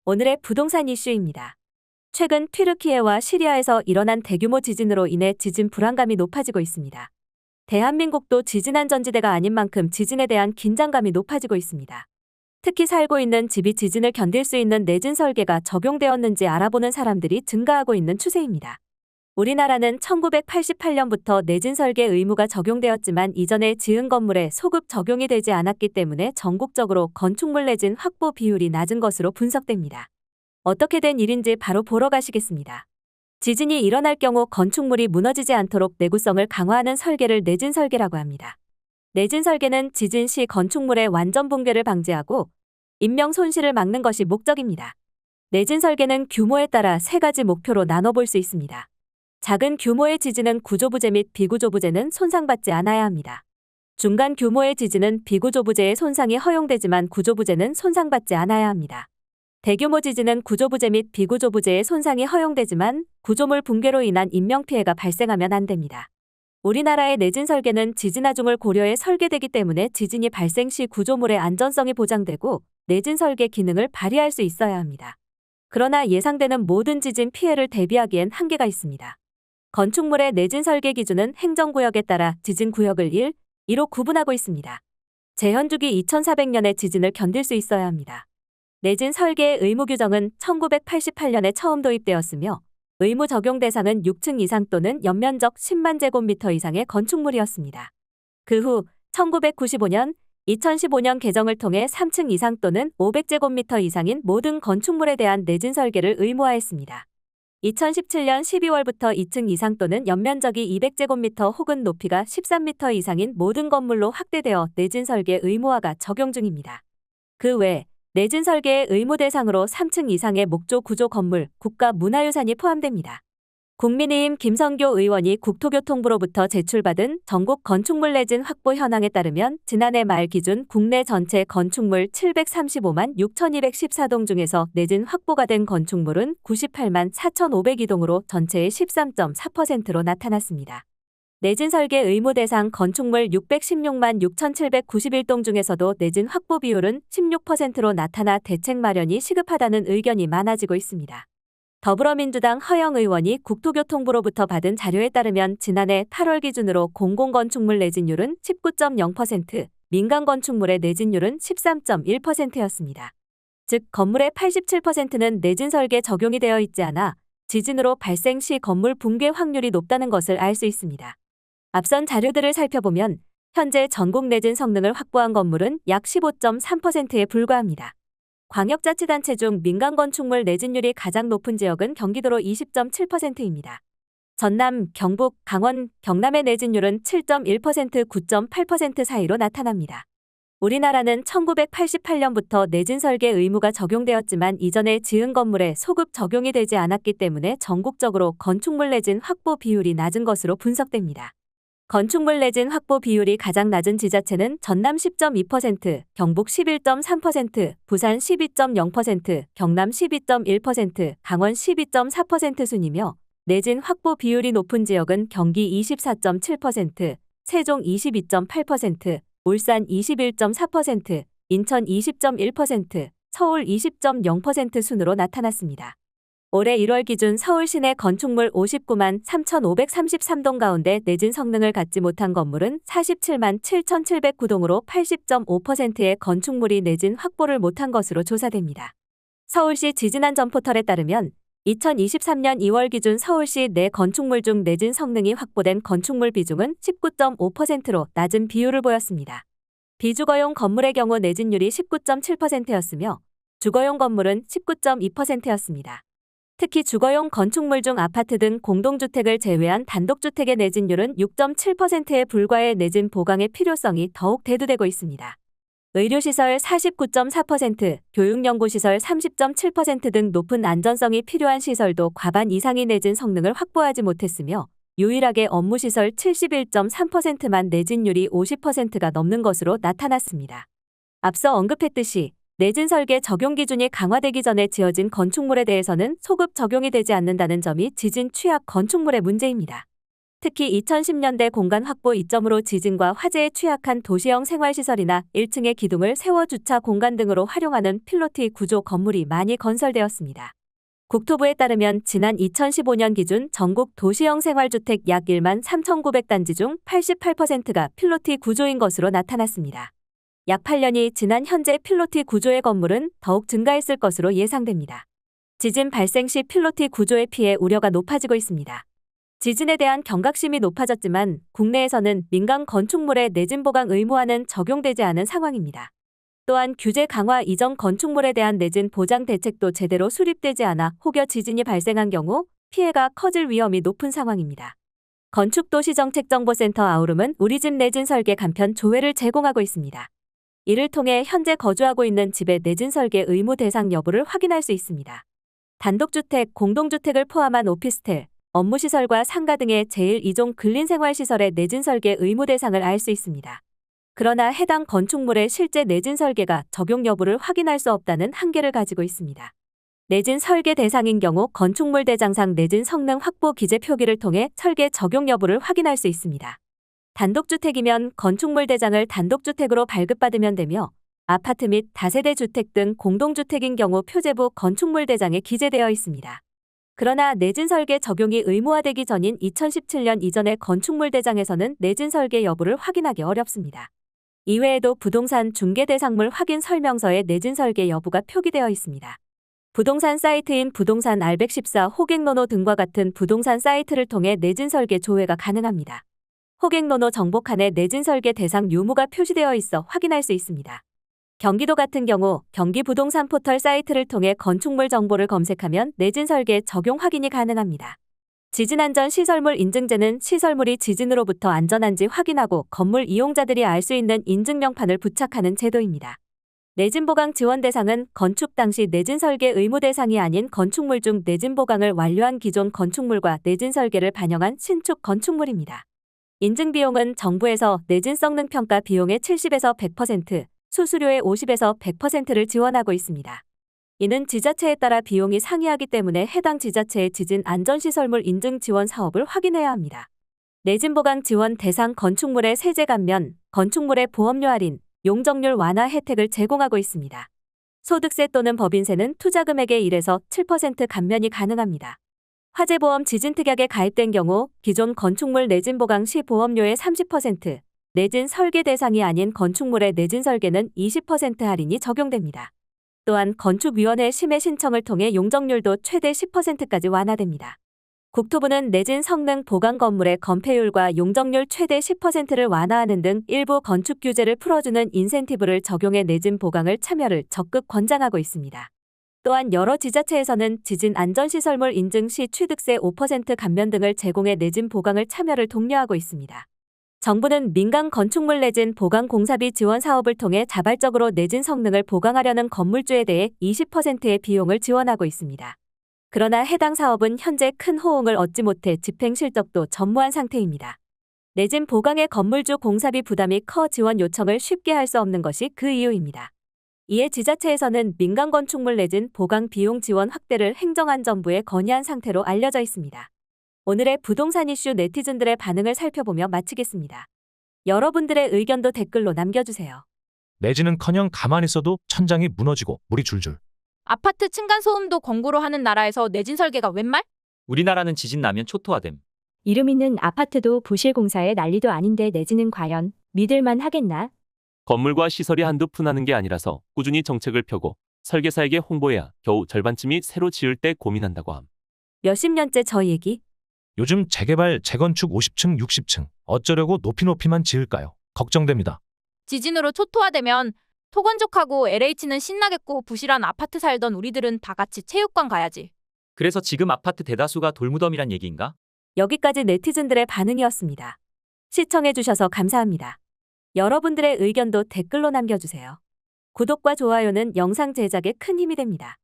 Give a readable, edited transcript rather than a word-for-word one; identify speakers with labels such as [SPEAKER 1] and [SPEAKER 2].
[SPEAKER 1] 오늘의 부동산 이슈입니다. 최근 튀르키예와 시리아에서 일어난 대규모 지진으로 인해 지진 불안감이 높아지고 있습니다. 대한민국도 지진 안전지대가 아닌 만큼 지진에 대한 긴장감이 높아지고 있습니다. 특히 살고 있는 집이 지진을 견딜 수 있는 내진 설계가 적용되었는지 알아보는 사람들이 증가하고 있는 추세입니다. 우리나라는 1988년부터 내진 설계 의무가 적용되었지만 이전에 지은 건물에 소급 적용이 되지 않았기 때문에 전국적으로 건축물 내진 확보 비율이 낮은 것으로 분석됩니다. 어떻게 된 일인지 바로 보러 가시겠습니다. 지진이 일어날 경우 건축물이 무너지지 않도록 내구성을 강화하는 설계를 내진 설계라고 합니다. 내진 설계는 지진 시 건축물의 완전 붕괴를 방지하고 인명 손실을 막는 것이 목적입니다. 내진 설계는 규모에 따라 세 가지 목표로 나눠볼 수 있습니다. 작은 규모의 지진은 구조부재 및 비구조부재는 손상받지 않아야 합니다. 중간 규모의 지진은 비구조부재의 손상이 허용되지만 구조부재는 손상받지 않아야 합니다. 대규모 지진은 구조부재 및 비구조부재의 손상이 허용되지만 구조물 붕괴로 인한 인명피해가 발생하면 안 됩니다. 우리나라의 내진 설계는 지진 하중을 고려해 설계되기 때문에 지진이 발생 시 구조물의 안전성이 보장되고 내진 설계 기능을 발휘할 수 있어야 합니다. 그러나 예상되는 모든 지진 피해를 대비하기엔 한계가 있습니다. 건축물의 내진 설계 기준은 행정구역에 따라 지진구역을 1, 2로 구분하고 있습니다. 재현주기 2400년의 지진을 견딜 수 있어야 합니다. 내진 설계의 의무 규정은 1988년에 처음 도입되었으며 의무 적용 대상은 6층 이상 또는 연면적 10만 제곱미터 이상의 건축물이었습니다. 그 후 1995년, 2015년 개정을 통해 3층 이상 또는 500제곱미터 이상인 모든 건축물에 대한 내진 설계를 의무화했습니다. 2017년 12월부터 2층 이상 또는 연면적이 200제곱미터 혹은 높이가 13m 이상인 모든 건물로 확대되어 내진 설계 의무화가 적용 중입니다. 그 외 내진 설계의 의무 대상으로 3층 이상의 목조 구조 건물, 국가 문화유산이 포함됩니다. 국민의힘 김성교 의원이 국토교통부로부터 제출받은 전국 건축물 내진 확보 현황에 따르면 지난해 말 기준 국내 전체 건축물 735만 6,214동 중에서 내진 확보가 된 건축물은 98만 4,502동으로 전체의 13.4%로 나타났습니다. 내진 설계 의무 대상 건축물 616만 6,791동 중에서도 내진 확보 비율은 16%로 나타나 대책 마련이 시급하다는 의견이 많아지고 있습니다. 더불어민주당 허영 의원이 국토교통부로부터 받은 자료에 따르면 지난해 8월 기준으로 공공건축물 내진율은 19.0%, 민간건축물의 내진율은 13.1%였습니다. 즉 건물의 87%는 내진 설계 적용이 되어 있지 않아 지진으로 발생 시 건물 붕괴 확률이 높다는 것을 알 수 있습니다. 앞선 자료들을 살펴보면 현재 전국 내진 성능을 확보한 건물은 약 15.3%에 불과합니다. 광역자치단체 중 민간건축물 내진율이 가장 높은 지역은 경기도로 20.7%입니다. 전남, 경북, 강원, 경남의 내진율은 7.1%, 9.8% 사이로 나타납니다. 우리나라는 1988년부터 내진 설계 의무가 적용되었지만 이전에 지은 건물에 소급 적용이 되지 않았기 때문에 전국적으로 건축물 내진 확보 비율이 낮은 것으로 분석됩니다. 건축물 내진 확보 비율이 가장 낮은 지자체는 전남 10.2%, 경북 11.3%, 부산 12.0%, 경남 12.1%, 강원 12.4% 순이며 내진 확보 비율이 높은 지역은 경기 24.7%, 세종 22.8%, 울산 21.4%, 인천 20.1%, 서울 20.0% 순으로 나타났습니다. 올해 1월 기준 서울 시내 건축물 59만 3,533동 가운데 내진 성능을 갖지 못한 건물은 47만 7,709동으로 80.5%의 건축물이 내진 확보를 못한 것으로 조사됩니다. 서울시 지진안전 포털에 따르면 2023년 2월 기준 서울시 내 건축물 중 내진 성능이 확보된 건축물 비중은 19.5%로 낮은 비율을 보였습니다. 비주거용 건물의 경우 내진율이 19.7%였으며 주거용 건물은 19.2%였습니다. 특히 주거용 건축물 중 아파트 등 공동주택을 제외한 단독주택의 내진율은 6.7%에 불과해 내진 보강의 필요성이 더욱 대두되고 있습니다. 의료시설 49.4%, 교육연구시설 30.7% 등 높은 안전성이 필요한 시설도 과반 이상이 내진 성능을 확보하지 못했으며 유일하게 업무시설 71.3%만 내진율이 50%가 넘는 것으로 나타났습니다. 앞서 언급했듯이 내진 설계 적용 기준이 강화되기 전에 지어진 건축물에 대해서는 소급 적용이 되지 않는다는 점이 지진 취약 건축물의 문제입니다. 특히 2010년대 공간 확보 이점으로 지진과 화재에 취약한 도시형 생활시설이나 1층의 기둥을 세워 주차 공간 등으로 활용하는 필로티 구조 건물이 많이 건설되었습니다. 국토부에 따르면 지난 2015년 기준 전국 도시형 생활주택 약 1만 3,900단지 중 88%가 필로티 구조인 것으로 나타났습니다. 약 8년이 지난 현재 필로티 구조의 건물은 더욱 증가했을 것으로 예상됩니다. 지진 발생 시 필로티 구조의 피해 우려가 높아지고 있습니다. 지진에 대한 경각심이 높아졌지만 국내에서는 민간 건축물의 내진 보강 의무화는 적용되지 않은 상황입니다. 또한 규제 강화 이전 건축물에 대한 내진 보장 대책도 제대로 수립되지 않아 혹여 지진이 발생한 경우 피해가 커질 위험이 높은 상황입니다. 건축도시정책정보센터 아우름은 우리집 내진 설계 간편 조회를 제공하고 있습니다. 이를 통해 현재 거주하고 있는 집의 내진 설계 의무 대상 여부를 확인할 수 있습니다. 단독주택, 공동주택을 포함한 오피스텔, 업무시설과 상가 등의 제1, 2종 근린생활시설의 내진 설계 의무 대상을 알 수 있습니다. 그러나 해당 건축물의 실제 내진 설계가 적용 여부를 확인할 수 없다는 한계를 가지고 있습니다. 내진 설계 대상인 경우 건축물 대장상 내진 성능 확보 기재 표기를 통해 설계 적용 여부를 확인할 수 있습니다. 단독주택이면 건축물 대장을 단독주택으로 발급받으면 되며 아파트 및 다세대 주택 등 공동주택인 경우 표제부 건축물 대장에 기재되어 있습니다. 그러나 내진 설계 적용이 의무화되기 전인 2017년 이전의 건축물 대장에서는 내진 설계 여부를 확인하기 어렵습니다. 이외에도 부동산 중개대상물 확인 설명서에 내진 설계 여부가 표기되어 있습니다. 부동산 사이트인 부동산 R114 호갱노노 등과 같은 부동산 사이트를 통해 내진 설계 조회가 가능합니다. 호갱노노 정보칸에 내진 설계 대상 유무가 표시되어 있어 확인할 수 있습니다. 경기도 같은 경우 경기 부동산 포털 사이트를 통해 건축물 정보를 검색하면 내진 설계 적용 확인이 가능합니다. 지진안전 시설물 인증제는 시설물이 지진으로부터 안전한지 확인하고 건물 이용자들이 알 수 있는 인증명판을 부착하는 제도입니다. 내진 보강 지원 대상은 건축 당시 내진 설계 의무 대상이 아닌 건축물 중 내진 보강을 완료한 기존 건축물과 내진 설계를 반영한 신축 건축물입니다. 인증 비용은 정부에서 내진 성능 평가 비용의 70에서 100%, 수수료의 50에서 100%를 지원하고 있습니다. 이는 지자체에 따라 비용이 상이하기 때문에 해당 지자체의 지진 안전시설물 인증 지원 사업을 확인해야 합니다. 내진 보강 지원 대상 건축물의 세제 감면, 건축물의 보험료 할인, 용적률 완화 혜택을 제공하고 있습니다. 소득세 또는 법인세는 투자금액의 1에서 7% 감면이 가능합니다. 화재보험 지진특약에 가입된 경우 기존 건축물 내진 보강 시 보험료의 30%, 내진 설계 대상이 아닌 건축물의 내진 설계는 20% 할인이 적용됩니다. 또한 건축위원회 심의 신청을 통해 용적률도 최대 10%까지 완화됩니다. 국토부는 내진 성능 보강 건물의 건폐율과 용적률 최대 10%를 완화하는 등 일부 건축 규제를 풀어주는 인센티브를 적용해 내진 보강을 참여를 적극 권장하고 있습니다. 또한 여러 지자체에서는 지진 안전시설물 인증 시 취득세 5% 감면 등을 제공해 내진 보강을 참여를 독려하고 있습니다. 정부는 민간 건축물 내진 보강 공사비 지원 사업을 통해 자발적으로 내진 성능을 보강하려는 건물주에 대해 20%의 비용을 지원하고 있습니다. 그러나 해당 사업은 현재 큰 호응을 얻지 못해 집행 실적도 전무한 상태입니다. 내진 보강의 건물주 공사비 부담이 커 지원 요청을 쉽게 할 수 없는 것이 그 이유입니다. 이에 지자체에서는 민간 건축물 내진 보강 비용 지원 확대를 행정안전부에 건의한 상태로 알려져 있습니다. 오늘의 부동산 이슈 네티즌들의 반응을 살펴보며 마치겠습니다. 여러분들의 의견도 댓글로 남겨주세요.
[SPEAKER 2] 내지는커녕 가만히 있어도 천장이 무너지고 물이 줄줄.
[SPEAKER 3] 아파트 층간소음도 권고로 하는 나라에서 내진 설계가 웬 말?
[SPEAKER 4] 우리나라는 지진 나면 초토화됨.
[SPEAKER 5] 이름 있는 아파트도 부실 공사에 난리도 아닌데 내지는 과연 믿을만 하겠나?
[SPEAKER 6] 건물과 시설이 한두 푼 하는 게 아니라서 꾸준히 정책을 펴고 설계사에게 홍보해야 겨우 절반쯤이 새로 지을 때 고민한다고 함.
[SPEAKER 1] 몇십 년째 저 얘기.
[SPEAKER 2] 요즘 재개발, 재건축 50층, 60층 어쩌려고 높이만 지을까요? 걱정됩니다.
[SPEAKER 3] 지진으로 초토화되면 토건족하고 LH는 신나겠고 부실한 아파트 살던 우리들은 다 같이 체육관 가야지.
[SPEAKER 4] 그래서 지금 아파트 대다수가 돌무덤이란 얘기인가?
[SPEAKER 1] 여기까지 네티즌들의 반응이었습니다. 시청해주셔서 감사합니다. 여러분들의 의견도 댓글로 남겨주세요. 구독과 좋아요는 영상 제작에 큰 힘이 됩니다.